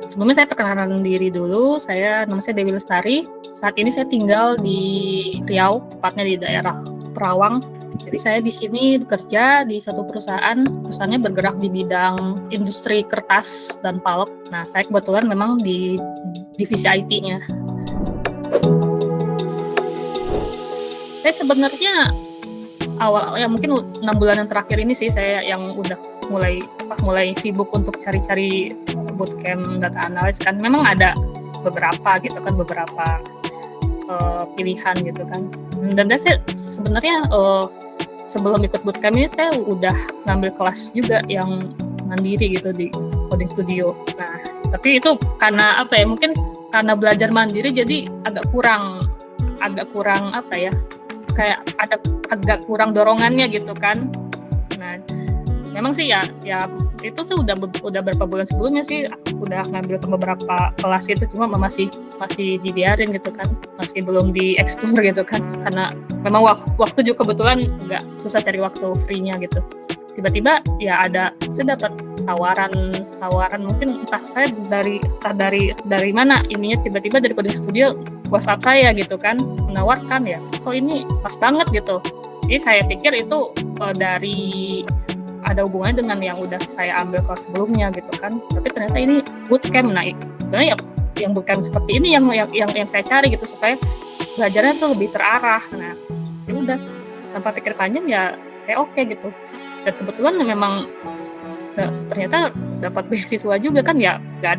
Sebelumnya saya perkenalkan diri dulu, nama saya Dewi Lestari. Saat ini saya tinggal di Riau, tepatnya di daerah Perawang. Jadi saya di sini bekerja di satu perusahaannya bergerak di bidang industri kertas dan pulp. Nah, saya kebetulan memang di divisi IT-nya. Saya sebenarnya mungkin 6 bulan yang terakhir ini sih saya yang udah mulai sibuk untuk cari-cari bootcamp data analis kan. Memang ada beberapa pilihan gitu kan. Dan saya sebenarnya sebelum ikut bootcamp ini saya udah ngambil kelas juga yang mandiri gitu di coding studio. Nah, tapi itu karena mungkin karena belajar mandiri jadi agak kurang kayak ada agak kurang dorongannya gitu kan. Nah, memang sih ya itu sih udah berapa bulan sebelumnya sih udah ngambil beberapa kelas itu, cuma masih dibiarin gitu kan, masih belum dieksplor gitu kan, karena memang waktu juga kebetulan nggak susah cari waktu free-nya gitu. Tiba-tiba ya saya dapat tawaran mungkin entah dari mana ininya, tiba-tiba dari coding studio WhatsApp saya gitu kan, menawarkan ya, kok ini pas banget gitu. Jadi saya pikir itu ada hubungannya dengan yang udah saya ambil kelas sebelumnya gitu kan, tapi ternyata ini bootcamp. Nah, sebenarnya yang bootcamp seperti ini yang saya cari gitu, supaya belajarnya tuh lebih terarah. Nah, ya udah tanpa pikir panjang ya kayak oke gitu. Dan kebetulan memang ternyata dapat beasiswa juga kan, ya nggak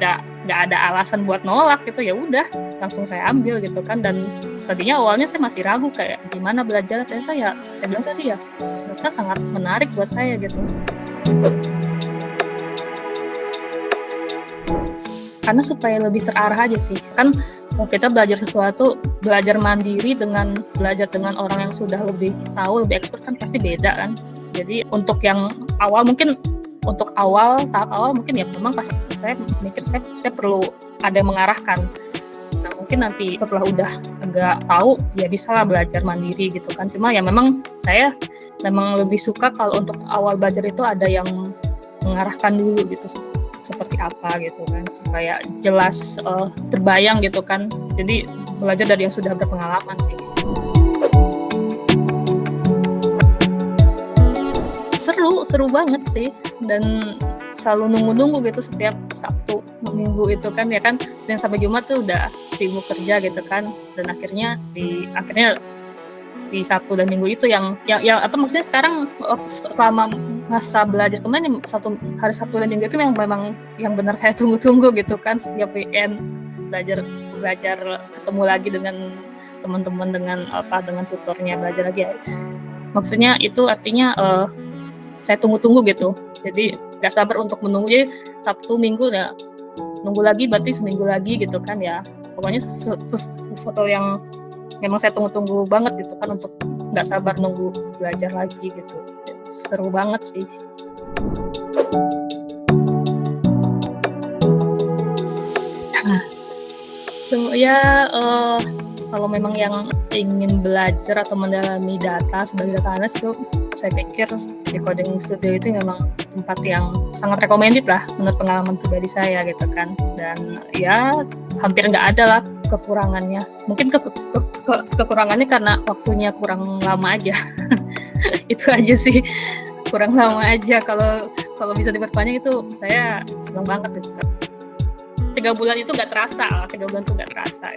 ada alasan buat nolak gitu, ya udah langsung saya ambil gitu kan. Dan tadinya awalnya saya masih ragu kayak gimana belajar, ternyata ya saya bilang tadi ya ternyata sangat menarik buat saya gitu. Karena supaya lebih terarah aja sih kan, kalau kita belajar mandiri dengan belajar dengan orang yang sudah lebih tahu, lebih expert kan pasti beda kan. Jadi untuk yang awal mungkin tahap awal mungkin ya memang pasti saya mikir saya perlu ada yang mengarahkan. Nah, mungkin nanti setelah udah agak tahu ya bisalah belajar mandiri gitu kan. Cuma ya memang saya lebih suka kalau untuk awal belajar itu ada yang mengarahkan dulu gitu, seperti apa gitu kan, supaya jelas terbayang gitu kan. Jadi belajar dari yang sudah berpengalaman sih. Seru banget sih, dan selalu nunggu gitu setiap Sabtu Minggu itu kan, ya kan Senin sampai Jumat tuh udah sibuk kerja gitu kan, dan akhirnya di Sabtu dan Minggu itu yang maksudnya sekarang selama masa belajar kemarin hari Sabtu dan Minggu itu memang yang benar saya tunggu-tunggu gitu kan. Setiap weekend belajar ketemu lagi dengan teman-teman, dengan tutornya, belajar lagi ya. Maksudnya itu artinya saya tunggu-tunggu gitu, jadi gak sabar untuk menunggu. Jadi Sabtu Minggu ya nunggu lagi, berarti seminggu lagi gitu kan ya. Pokoknya sesuatu yang memang saya tunggu-tunggu banget gitu kan, untuk gak sabar nunggu belajar lagi gitu. Seru banget sih. Kalau memang yang ingin belajar atau mendalami data sebagai data analis, itu saya pikir di coding studio itu memang tempat yang sangat recommended lah menurut pengalaman pribadi saya gitu kan. Dan ya hampir nggak ada lah kekurangannya. Mungkin kekurangannya karena waktunya kurang lama aja. Itu aja sih, kurang lama aja. Kalau bisa diperpanjang itu saya senang banget gitu kan. 3 bulan itu nggak terasa. 3 bulan tuh nggak terasa.